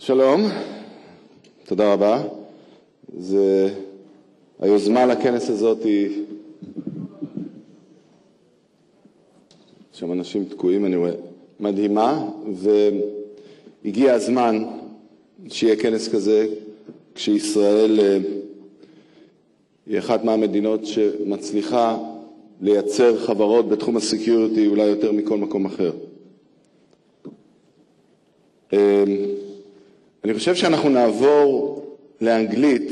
שלום, תודה רבה. היוזמה לכנס הזאת היא... שם אנשים תקועים, אני רואה, מדהימה, והגיע הזמן שיהיה כנס כזה כשישראל היא אחת מהמדינות שמצליחה לייצר חברות בתחום הסקיוריטי אולי יותר מכל מקום אחר. אני חושב שאנחנו נעבור לאנגלית,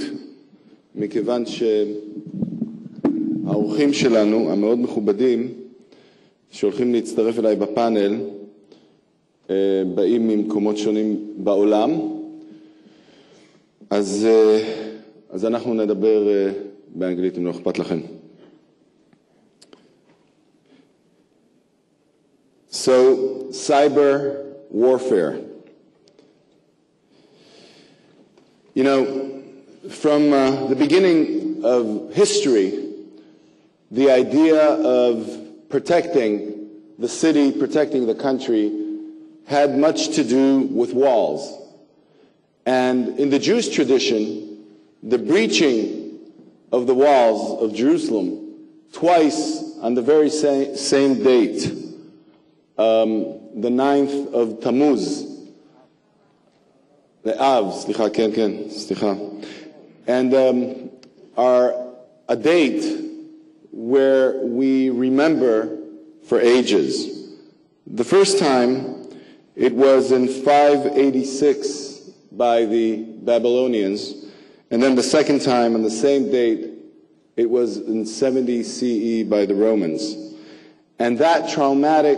מכיוון שהאורחים שלנו, המאוד מכובדים, שהולכים להצטרף אליי בפאנל, באים ממקומות שונים בעולם, אז אנחנו נדבר באנגלית, אם לא אכפת לכם. So, cyber warfare. You know, from the beginning of history, the idea of protecting the city, protecting the country, had much to do with walls. And in the Jewish tradition, the breaching of the walls of Jerusalem twice on the very same date, the 9th of Tammuz, the Av, and are a date where we remember for ages. The first time, it was in 586 by the Babylonians, and then the second time, on the same date, it was in 70 CE by the Romans. And that traumatic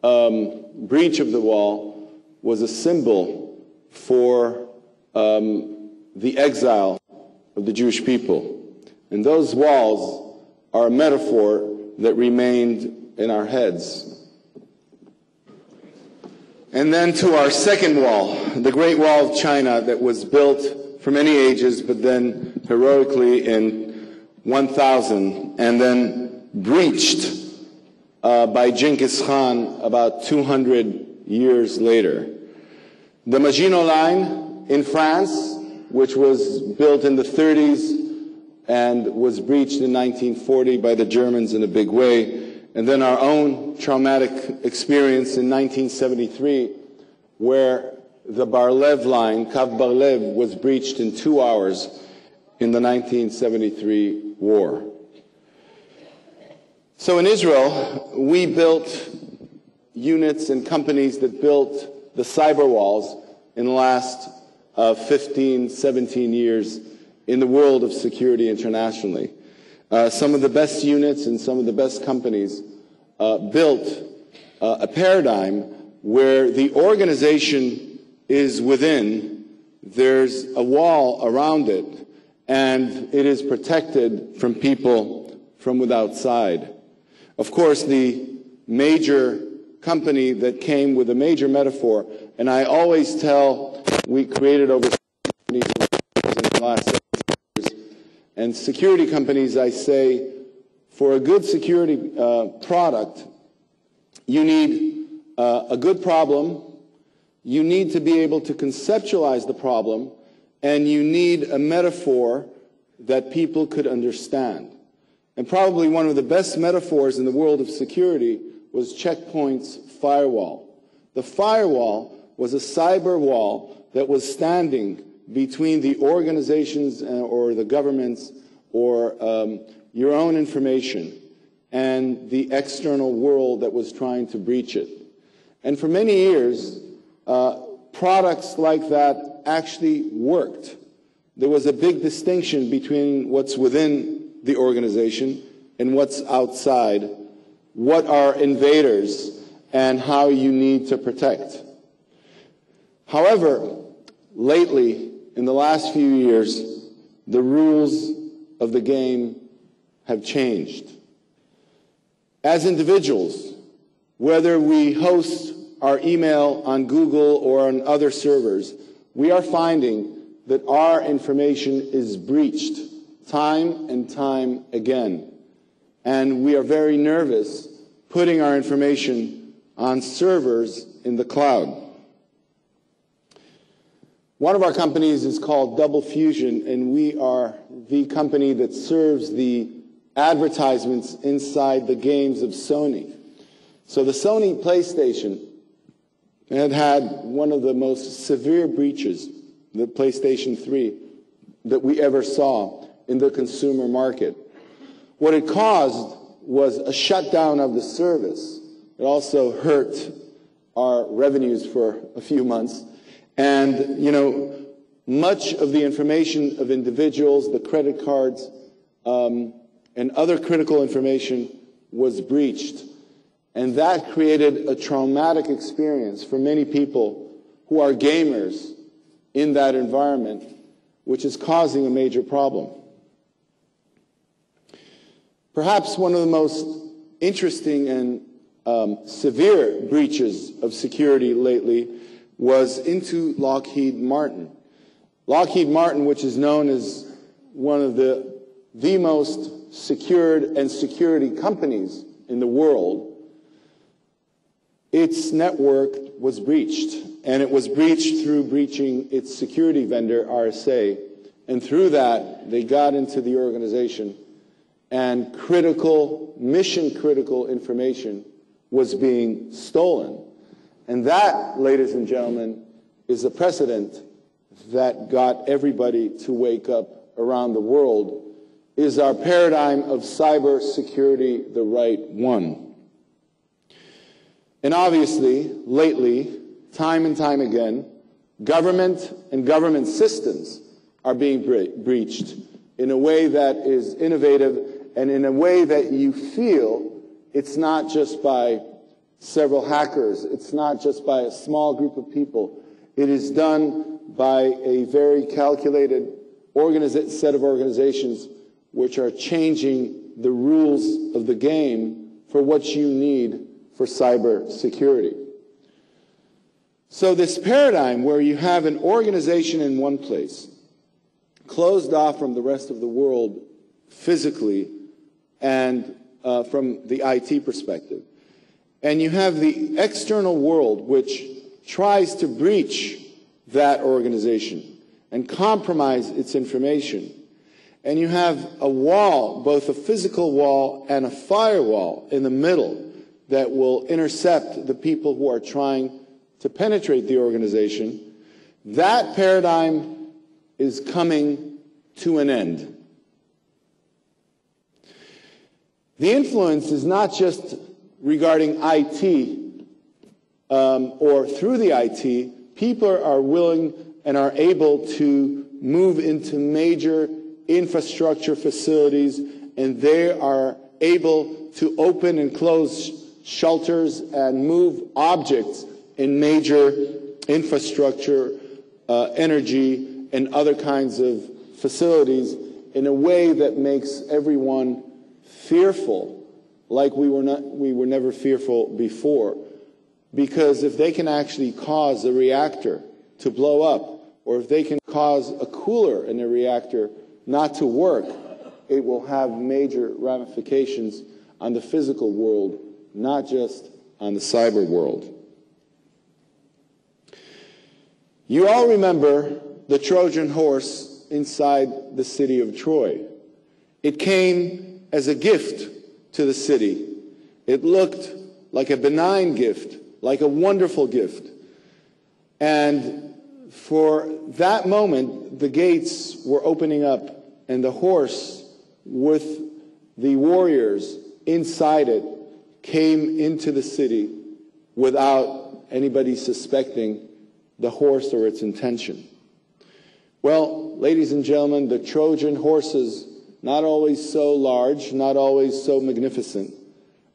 breach of the wall was a symbol for the exile of the Jewish people. And those walls are a metaphor that remained in our heads. And then to our second wall, the Great Wall of China that was built for many ages, but then heroically in 1000, and then breached by Genghis Khan about 200 years later. The Maginot Line in France, which was built in the 30s and was breached in 1940 by the Germans in a big way, and then our own traumatic experience in 1973, where the Bar-Lev line, Kav Bar-Lev, was breached in 2 hours in the 1973 war. So in Israel, we built units and companies that built the cyber walls in the last 15, 17 years in the world of security internationally. Some of the best units and some of the best companies built a paradigm where the organization is within, there's a wall around it, and it is protected from people from outside. Of course, the major company that came with a major metaphor, and I always tell, we created over 70 companies in the last 7 years, and security companies, I say, for a good security product, you need a good problem, you need to be able to conceptualize the problem, and you need a metaphor that people could understand. And probably one of the best metaphors in the world of security was Checkpoint's firewall. The firewall was a cyber wall that was standing between the organizations or the governments or your own information and the external world that was trying to breach it. And for many years, products like that actually worked. There was a big distinction between what's within the organization and what's outside, what are invaders, and how you need to protect. However, lately, in the last few years, the rules of the game have changed. As individuals, whether we host our email on Google or on other servers, we are finding that our information is breached time and time again. And we are very nervous putting our information on servers in the cloud. One of our companies is called Double Fusion, and we are the company that serves the advertisements inside the games of Sony. So the Sony PlayStation had one of the most severe breaches, the PlayStation 3, that we ever saw in the consumer market. What it caused was a shutdown of the service. It also hurt our revenues for a few months. And, you know, much of the information of individuals, the credit cards, and other critical information was breached. And that created a traumatic experience for many people who are gamers in that environment, which is causing a major problem. Perhaps one of the most interesting and severe breaches of security lately was into Lockheed Martin. Lockheed Martin, which is known as one of the most secured and security companies in the world, its network was breached. And it was breached through breaching its security vendor, RSA. And through that, they got into the organization, and critical, mission-critical information was being stolen. And that, ladies and gentlemen, is a precedent that got everybody to wake up around the world. Is our paradigm of cybersecurity the right one? And obviously, lately, time and time again, government and government systems are being breached in a way that is innovative and in a way that you feel it's not just by several hackers, it's not just by a small group of people. It is done by a very calculated set of organizations which are changing the rules of the game for what you need for cyber security. So this paradigm where you have an organization in one place, closed off from the rest of the world physically and from the IT perspective, and you have the external world which tries to breach that organization and compromise its information, and you have a wall, both a physical wall and a firewall in the middle that will intercept the people who are trying to penetrate the organization, that paradigm is coming to an end. The influence is not just regarding IT or through the IT. People are willing and are able to move into major infrastructure facilities, and they are able to open and close shelters and move objects in major infrastructure, energy, and other kinds of facilities in a way that makes everyone fearful, like we were never fearful before. Because if they can actually cause a reactor to blow up, or if they can cause a cooler in a reactor not to work, it will have major ramifications on the physical world, not just on the cyber world. You all remember the Trojan Horse inside the city of Troy. It came as a gift to the city. It looked like a benign gift, like a wonderful gift. And for that moment, the gates were opening up, and the horse with the warriors inside it came into the city without anybody suspecting the horse or its intention. Well, ladies and gentlemen, the Trojan horses, not always so large, not always so magnificent,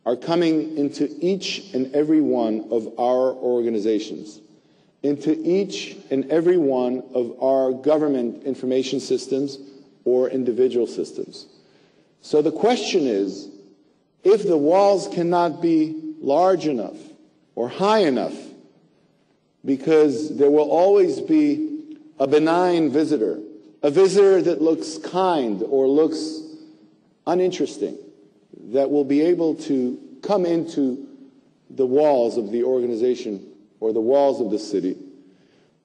are coming into each and every one of our organizations, into each and every one of our government information systems or individual systems. So the question is, if the walls cannot be large enough or high enough, because there will always be a benign visitor, a visitor that looks kind or looks uninteresting, that will be able to come into the walls of the organization or the walls of the city,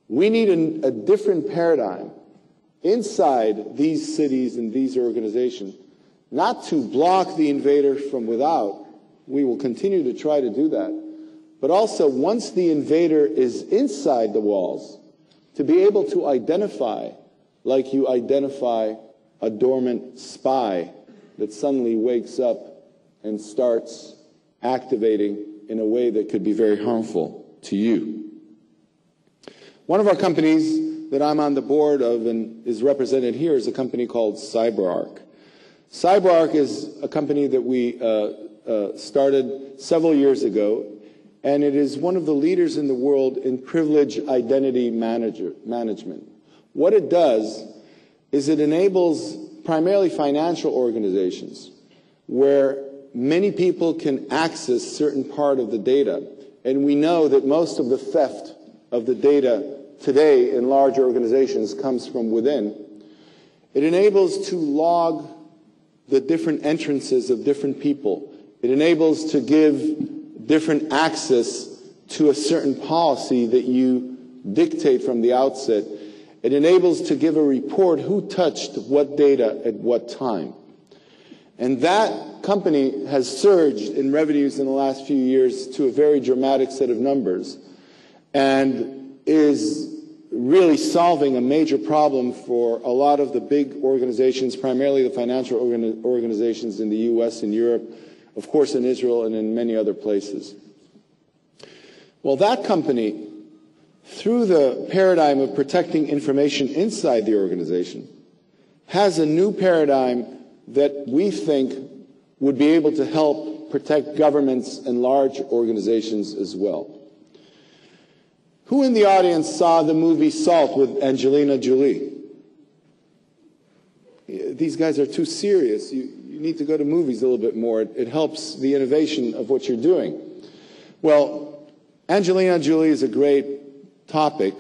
We need a different paradigm inside these cities and these organizations, not to block the invader from without. We will continue to try to do that. But also, once the invader is inside the walls, to be able to identify, like you identify a dormant spy that suddenly wakes up and starts activating in a way that could be very harmful to you. One of our companies that I'm on the board of and is represented here is a company called CyberArk. CyberArk is a company that we started several years ago, and it is one of the leaders in the world in privileged identity management. What it does is it enables primarily financial organizations where many people can access certain part of the data. And we know that most of the theft of the data today in large organizations comes from within. It enables to log the different entrances of different people. It enables to give different access to a certain policy that you dictate from the outset. It enables to give a report who touched what data at what time. And that company has surged in revenues in the last few years to a very dramatic set of numbers and is really solving a major problem for a lot of the big organizations, primarily the financial organizations in the US and Europe, of course in Israel and in many other places. Well, that company, through the paradigm of protecting information inside the organization, has a new paradigm that we think would be able to help protect governments and large organizations as well. Who in the audience saw the movie Salt with Angelina Jolie? These guys are too serious. You need to go to movies a little bit more. It helps the innovation of what you're doing. Well, Angelina Jolie is a great topic,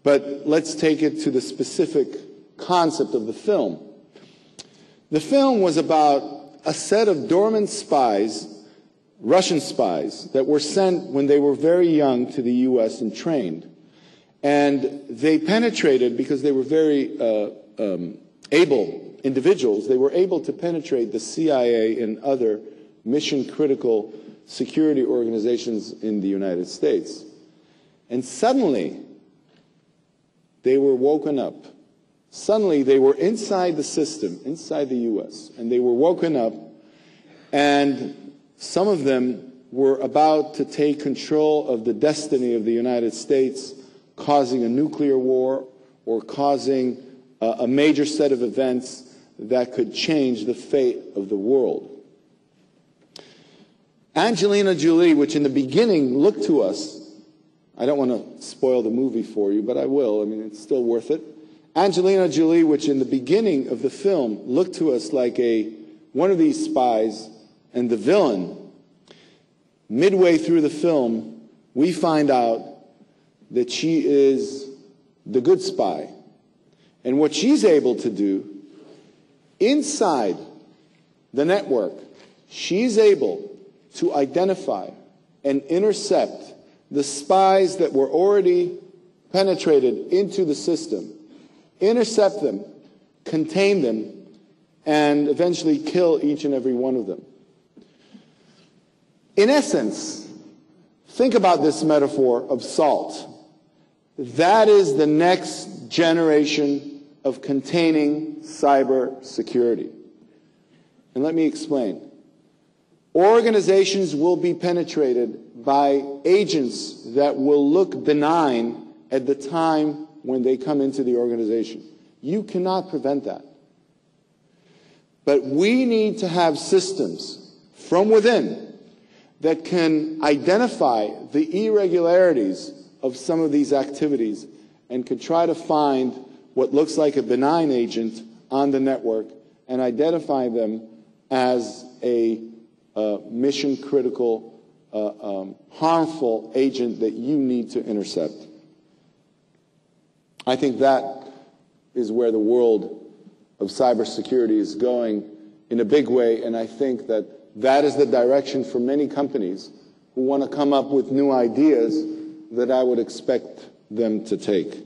but let's take it to the specific concept of the film. The film was about a set of dormant spies, Russian spies, that were sent when they were very young to the U.S. and trained. And they penetrated, because they were very able individuals, they were able to penetrate the CIA and other mission-critical security organizations in the United States. And suddenly, they were woken up. Suddenly, they were inside the system, inside the U.S., and they were woken up, and some of them were about to take control of the destiny of the United States, causing a nuclear war or causing a major set of events that could change the fate of the world. Angelina Jolie, which in the beginning looked to us, I don't want to spoil the movie for you, but I will. I mean, it's still worth it. Angelina Jolie, which in the beginning of the film looked to us like one of these spies and the villain, midway through the film, we find out that she is the good spy. And what she's able to do inside the network, she's able to identify and intercept the spies that were already penetrated into the system, intercept them, contain them, and eventually kill each and every one of them. In essence, think about this metaphor of salt. That is the next generation of containing cybersecurity. And let me explain. Organizations will be penetrated by agents that will look benign at the time when they come into the organization. You cannot prevent that. But we need to have systems from within that can identify the irregularities of some of these activities and can try to find what looks like a benign agent on the network and identify them as a mission-critical, harmful agent that you need to intercept. I think that is where the world of cybersecurity is going in a big way, and I think that that is the direction for many companies who want to come up with new ideas that I would expect them to take.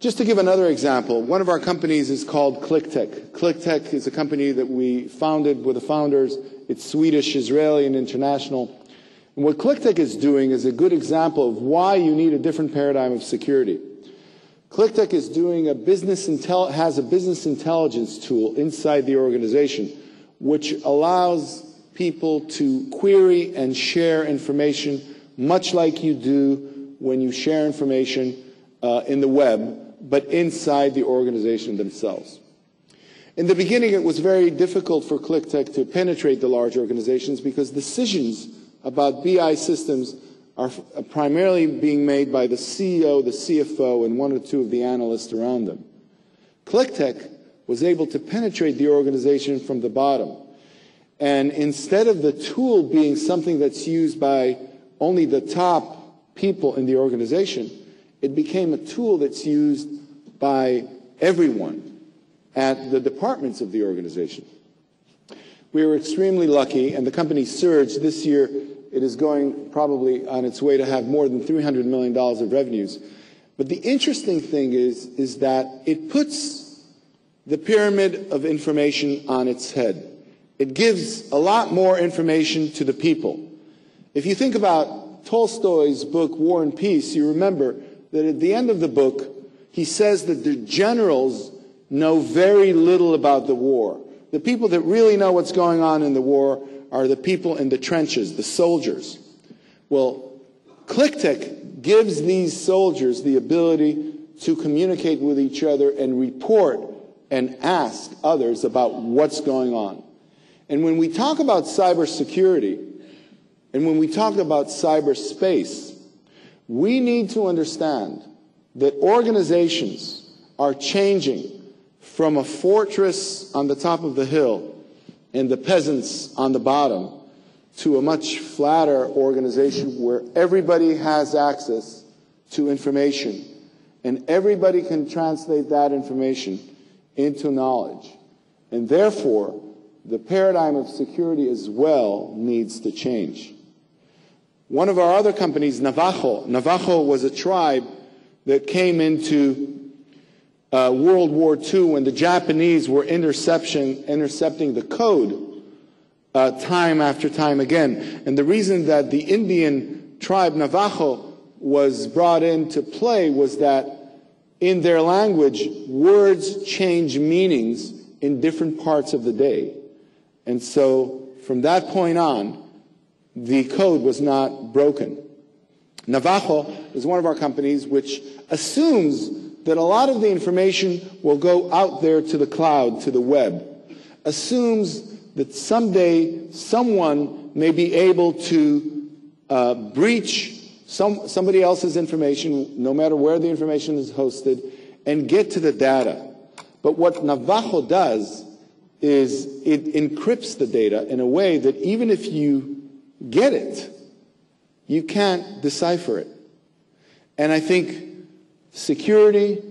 Just to give another example, one of our companies is called QlikTech. QlikTech is a company that we founded with the founders. It's Swedish, Israeli, and international. And what QlikTech is doing is a good example of why you need a different paradigm of security. QlikTech is doing has a business intelligence tool inside the organization, which allows people to query and share information much like you do when you share information in the web, but inside the organization themselves. In the beginning, it was very difficult for QlikTech to penetrate the large organizations because decisions about BI systems are primarily being made by the CEO, the CFO, and one or two of the analysts around them. QlikTech was able to penetrate the organization from the bottom. And instead of the tool being something that's used by only the top people in the organization, it became a tool that's used by everyone at the departments of the organization. We were extremely lucky, and the company surged. This year, it is going probably on its way to have more than $300 million of revenues. But the interesting thing is that it puts the pyramid of information on its head. It gives a lot more information to the people. If you think about Tolstoy's book, War and Peace, you remember that at the end of the book, he says that the generals know very little about the war. The people that really know what's going on in the war are the people in the trenches, the soldiers. Well, QlikTech gives these soldiers the ability to communicate with each other and report and ask others about what's going on. And when we talk about cybersecurity, and when we talk about cyberspace, we need to understand that organizations are changing from a fortress on the top of the hill and the peasants on the bottom to a much flatter organization where everybody has access to information and everybody can translate that information into knowledge. And therefore, the paradigm of security as well needs to change. One of our other companies, Navaja was a tribe that came into World War II when the Japanese were intercepting the code time after time again. And the reason that the Indian tribe Navaja was brought into play was that in their language, words change meanings in different parts of the day. And so from that point on, the code was not broken. Navaja is one of our companies which assumes that a lot of the information will go out there to the cloud, to the web. Assumes that someday someone may be able to breach somebody else's information, no matter where the information is hosted, and get to the data. But what Navaja does is it encrypts the data in a way that even if you get it, you can't decipher it. And I think security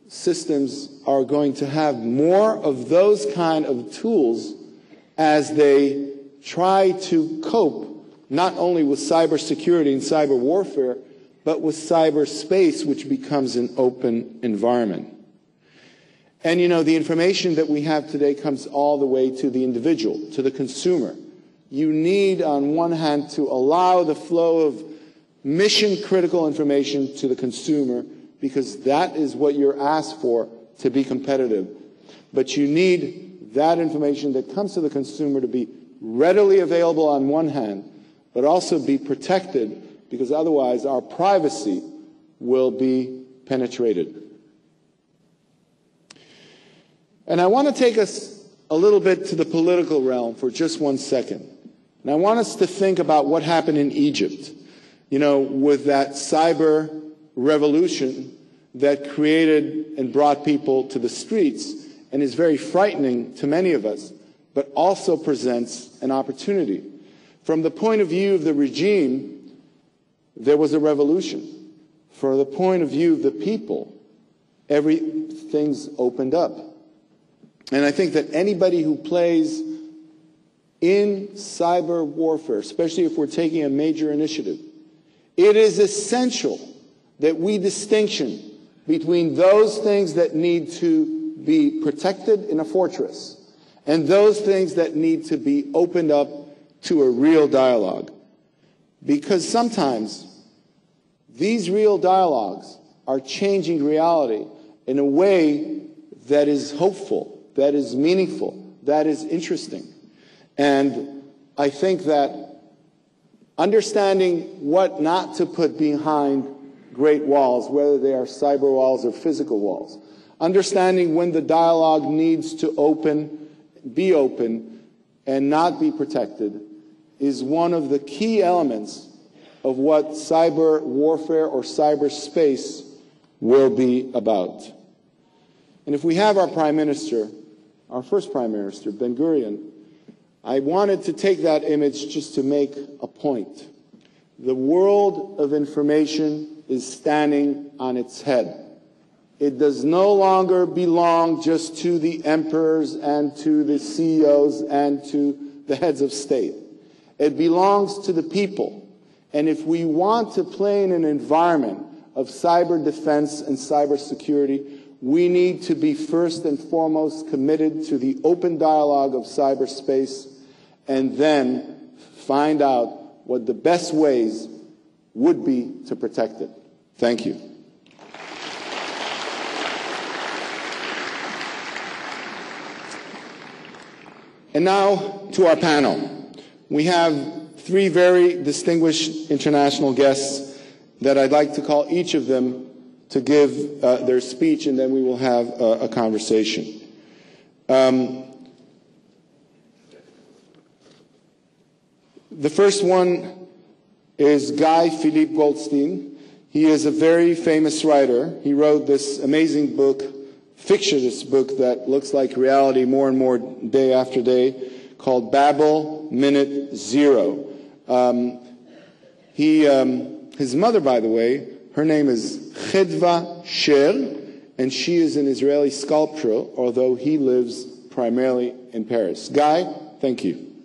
systems are going to have more of those kind of tools as they try to cope not only with cybersecurity and cyber warfare, but with cyberspace, which becomes an open environment. And you know, the information that we have today comes all the way to the individual, to the consumer. You need, on one hand, to allow the flow of mission-critical information to the consumer, because that is what you're asked for to be competitive. But you need that information that comes to the consumer to be readily available on one hand, but also be protected, because otherwise our privacy will be penetrated. And I want to take us a little bit to the political realm for just 1 second. And I want us to think about what happened in Egypt, you know, with that cyber revolution that created and brought people to the streets and is very frightening to many of us, but also presents an opportunity. From the point of view of the regime, there was a revolution. From the point of view of the people, everything's opened up. And I think that anybody who plays in cyber warfare, especially if we're taking a major initiative, It is essential that we distinction between those things that need to be protected in a fortress and those things that need to be opened up to a real dialogue. Because sometimes these real dialogues are changing reality in a way that is hopeful, that is meaningful, that is interesting. And I think that understanding what not to put behind great walls, whether they are cyber walls or physical walls, understanding when the dialogue needs to be open and not be protected, is one of the key elements of what cyber warfare or cyberspace will be about. And if we have our Prime Minister, our first Prime Minister, Ben-Gurion, I wanted to take that image just to make a point. The world of information is standing on its head. It does no longer belong just to the emperors and to the CEOs and to the heads of state. It belongs to the people. And if we want to play in an environment of cyber defense and cyber security, we need to be first and foremost committed to the open dialogue of cyberspace and then find out what the best ways would be to protect it. Thank you. And now to our panel. We have three very distinguished international guests that I'd like to call each of them to give their speech, and then we will have a conversation. The first one is Guy Philippe Goldstein. He is a very famous writer. He wrote this amazing book, fictitious book that looks like reality more and more day after day, called Babel Minute Zero. His mother, by the way, her name is Chedva Sher, and she is an Israeli sculptor, although he lives primarily in Paris. Guy, thank you.